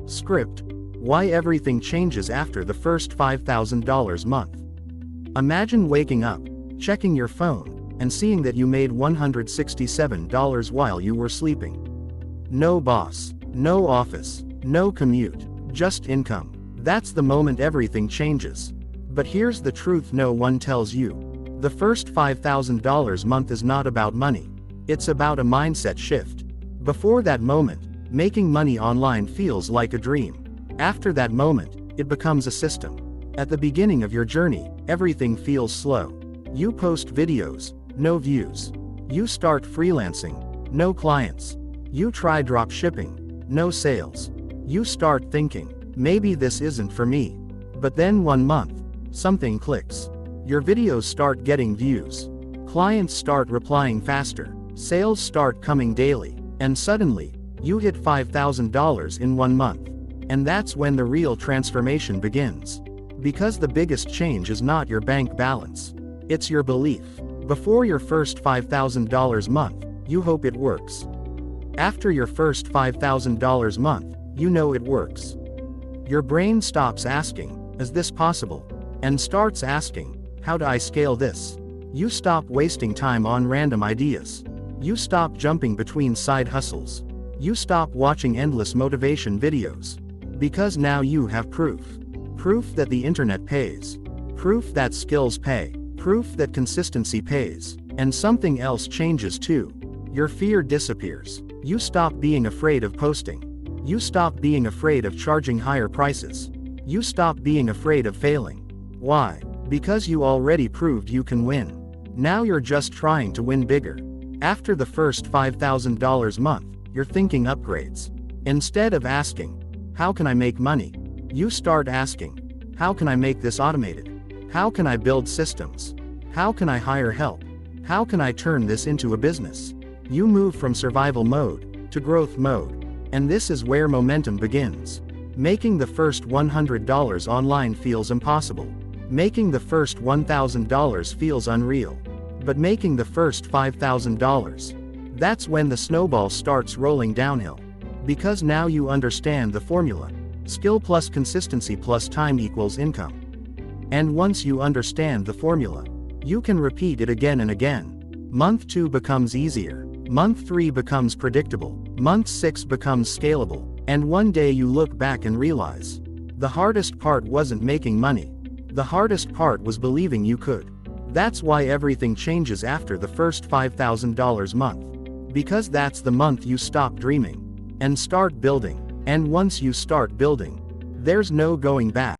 Script: why everything changes after the first $5,000 month. Imagine waking up, checking your phone, and seeing that you made $167 while you were sleeping. No boss, no office, no commute, just income. That's the moment everything changes. But here's the truth no one tells you. The first $5,000 month is not about money. It's about a mindset shift. Before that moment, making money online feels like a dream. After that moment, it becomes a system. At the beginning of your journey, everything feels slow. You post videos, no views. You start freelancing, no clients. You try dropshipping, no sales. You start thinking, maybe this isn't for me. But then one month, something clicks. Your videos start getting views. Clients start replying faster. Sales start coming daily. And suddenly, you hit $5,000 in 1 month. And that's when the real transformation begins. Because the biggest change is not your bank balance. It's your belief. Before your first $5,000 month, you hope it works. After your first $5,000 month, you know it works. Your brain stops asking, is this possible? And starts asking, how do I scale this? You stop wasting time on random ideas. You stop jumping between side hustles. You stop watching endless motivation videos. Because now you have proof. Proof that the internet pays. Proof that skills pay. Proof that consistency pays. And something else changes too. Your fear disappears. You stop being afraid of posting. You stop being afraid of charging higher prices. You stop being afraid of failing. Why? Because you already proved you can win. Now you're just trying to win bigger. After the first $5,000 month, you're thinking upgrades. Instead of asking, how can I make money? You start asking, how can I make this automated? How can I build systems? How can I hire help? How can I turn this into a business? You move from survival mode to growth mode. And this is where momentum begins. Making the first $100 online feels impossible. Making the first $1,000 feels unreal. But making the first $5,000, that's when the snowball starts rolling downhill. Because now you understand the formula. Skill plus consistency plus time equals income. And once you understand the formula, you can repeat it again and again. Month 2 becomes easier. Month 3 becomes predictable. Month 6 becomes scalable. And one day you look back and realize, the hardest part wasn't making money. The hardest part was believing you could. That's why everything changes after the first $5,000 month. Because that's the month you stop dreaming and start building. And once you start building, there's no going back.